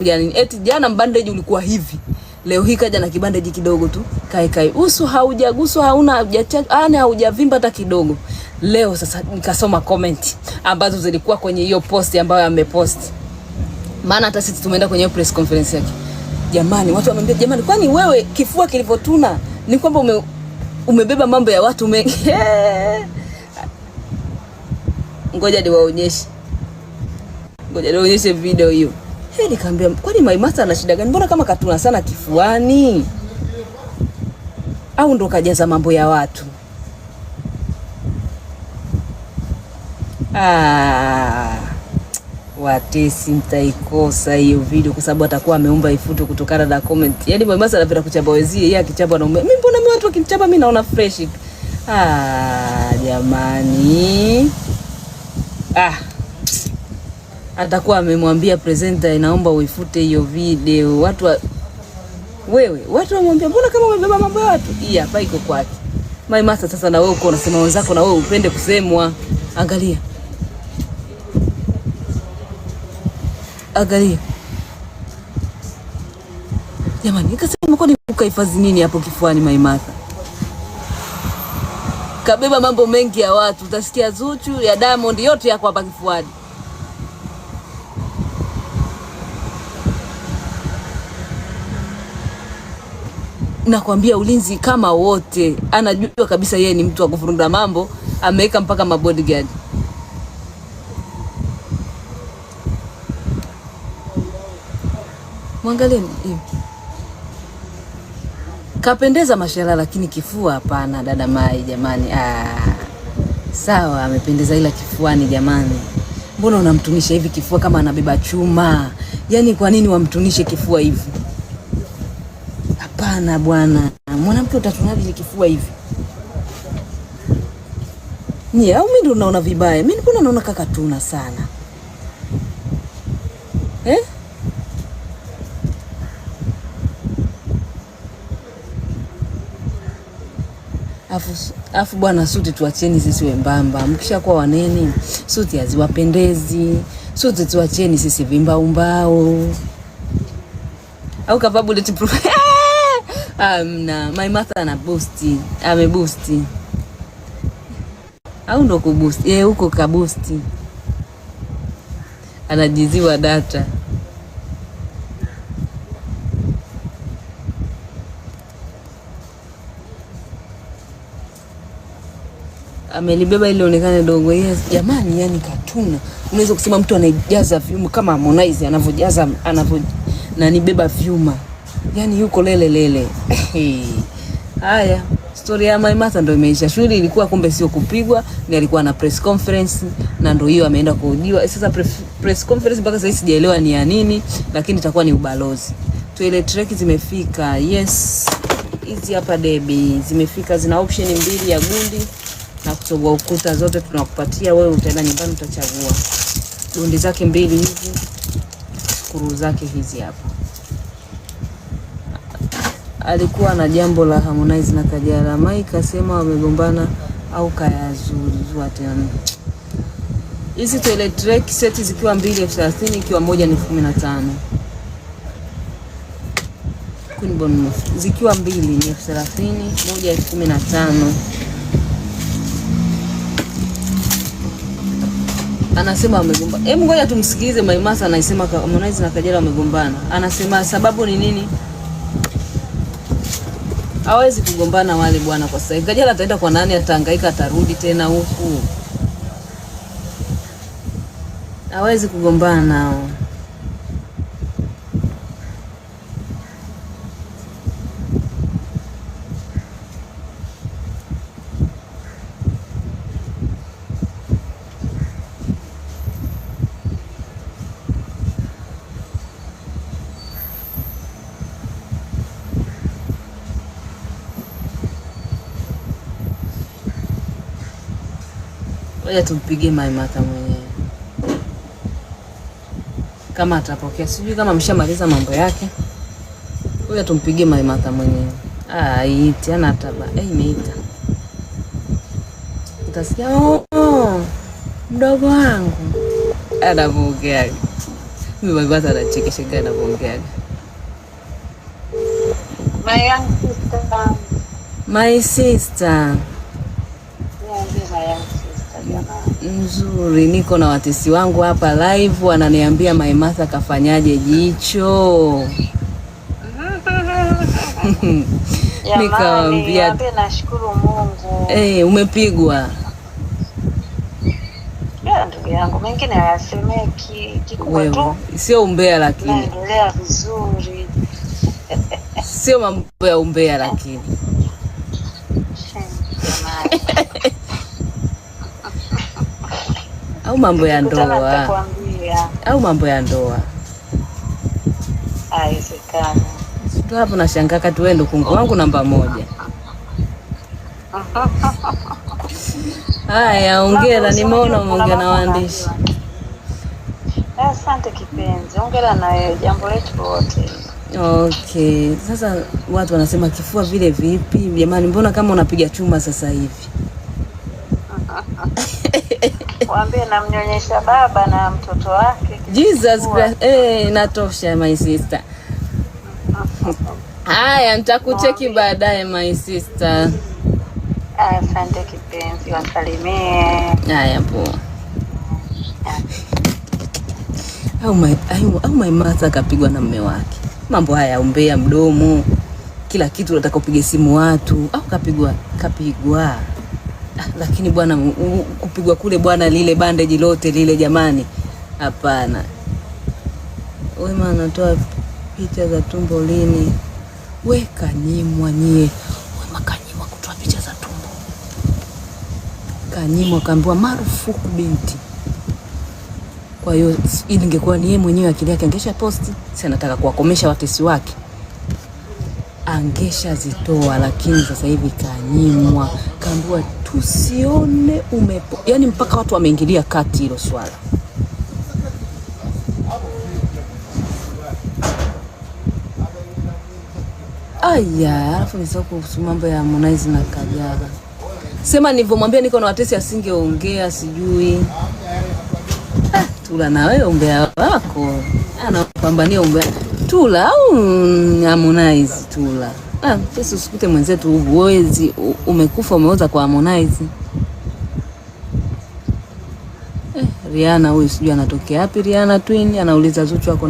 yani eti jana bandage ulikuwa hivi. Leo hii kaja na kibandeji kidogo tu. Kai. Uso haujaguswa, haujavimba hata kidogo. Leo sasa nikasoma comment ambazo zilikuwa kwenye hiyo post ambayo amepost. Maana hata sisi tumeenda kwenye press conference yake. Jamani, watu wamwambia jamani, kwani wewe kifua kilivotuna ni kwamba umebeba mambo ya watu mengi. Ngoja niwaonyeshe video hiyo. Nikamwambia kwani Maimartha ana shida gani? Mbona kama katuna sana kifuani? Au ndo kajaza mambo ya watu? Watesi mtaikosa hiyo video kwa sababu atakuwa ameomba ifutwe kutokana na comment. Yaani Maimartha anapenda kuchamba wenzie, yeye akichamba na mimi mbona mimi watu wakinichamba mimi naona fresh. Jamani. Atakuwa amemwambia presenter inaomba uifute hiyo video. Watu wamwambia mbona kama umebeba mambo ya watu? Hii hapa iko kwake. Maimartha sasa na wewe uko unasema wenzako na wewe upende kusemwa. Angalia. Jamani, nikasema kwa nini ukahifadhi nini hapo kifuani Maimartha? Kabeba mambo mengi ya watu. Utasikia Zuchu ya Diamond yote yako hapa kifuani. Nakwambia ulinzi kama wote. Anajua kabisa yeye ni mtu wa kufurunda mambo, ameweka mpaka mabodyguard. Mwangalie hivi. Kapendeza mashallah, lakini kifua hapana dada Mai jamani. Sawa amependeza ila kifuani jamani. Mbona unamtunisha hivi kifua kama anabeba chuma? Yaani kwa nini wamtunishe kifua hivi? Hapana bwana. Mwanamke utatunaje kifua hivi? Au mimi ndo naona vibaya? Mimi mbona naona kaka tuna sana? Afu bwana, suti tuacheni sisi wembamba. Mkishakuwa wanene, suti haziwapendezi. Suti tuacheni sisi vimbaumbao. Au kavaa bulletproof. Maimartha ana boosti. Ameboosti. Au ndo kuboosti. Huko kaboosti. Anajiziwa data. Amelibeba ile onekane dogo. Yes, jamani, yani katuna. Unaweza kusema mtu anajaza vyuma kama Harmonize anavojaza anibeba vyuma. Yani yuko lele. Haya, story ya Maimartha ndio imeisha. Shughuli ilikuwa kumbe sio kupigwa, ni alikuwa na press conference na ndio hiyo ameenda kuhojiwa. Sasa press conference mpaka sasa sijaelewa ni ya nini, lakini itakuwa ni ubalozi. Toilet track zimefika. Yes. Hizi hapa Debbie zimefika, zina option mbili ya gundi na kutoboa ukuta, zote tunakupatia wewe, utaenda nyumbani utachagua. Gundi zake mbili hizi, skuru zake hizi hapa. Alikuwa na jambo la Harmonize na Kajala. Mai kasema wamegombana au kayazuzwa tena. Hizi toilet track seti zikiwa 2,30 ikiwa moja ni 15. Kunibonu zikiwa 2 ni 30, moja 15. Anasema wamegombana. Hebu ngoja tumsikilize Maimartha anasema Harmonize na Kajala wamegombana. Anasema sababu ni nini? Hawezi kugombana wale bwana kwa sasa. Kajala ataenda kwa nani? Atahangaika, atarudi tena huku. Hawezi kugombana nao. Ngoja tumpigie Maimartha mwenyewe. Kama atapokea, sijui kama ameshamaliza mambo yake. Ngoja tumpigie Maimartha mwenyewe. Iti ana taba. Imeita. Utasikia mdogo wangu. Anapokea. Mimi baba anachekesha kana kuongea. My young sister. My sister. Nzuri, niko na watesi wangu hapa live wananiambia Maimartha kafanyaje jicho. Nikamwambia nashukuru Mungu. Umepigwa. Ndugu yangu, mengine hayasemeki, kikubwa tu sio umbea lakini. Naendelea vizuri. Sio mambo ya umbea lakini. Au mambo ya ndoa. Au mambo ya ndoa. Haiwezekani. Tu hapo nashangaa kati wewe ndo kungu wangu namba 1. Haya, ongera, nimeona umeongea na waandishi. Asante kipenzi. Ongera na wewe, jambo letu wote. Okay, sasa watu wanasema kifua vile vipi? Jamani, mbona kama unapiga chuma sasa hivi? Waambie namnyonyesha baba na mtoto wake. Jesus Christ. Natosha my sister. Haya, nitakucheki baadaye my sister. Asante kipenzi, wasalimie. Haya poa. Au Maimartha akapigwa na mume wake. Mambo haya umbea mdomo. Kila kitu unataka upige simu watu. Au kapigwa. Lakini bwana kupigwa kule bwana lile bandage lote lile jamani. Hapana. Wema anatoa picha za tumbo lini? We kanyimwa nyie. Wema kanyimwa kutoa picha za tumbo. Kanyimwa kaambiwa marufuku binti. Kwa hiyo ili ingekuwa ni yeye mwenyewe akili yake angesha posti. Si anataka kuwakomesha watesi wake. Angesha zitoa, lakini sasa hivi kanyimwa. Kaambiwa tusione yani mpaka watu wameingilia kati hilo swala. Aya, alafu nisoko kuhusu mambo ya Harmonize na Kajala. Sema nilivyomwambia niko na watesi asingeongea sijui. Tula na wewe umbea wako. Anapambania umbea. Tula au Harmonize Tula. Sasa usikute mwenzetu uwezi umekufa umeoza kwa Harmonize. Rihanna huyu sijui anatokea wapi Rihanna Twin anauliza Zuchu wako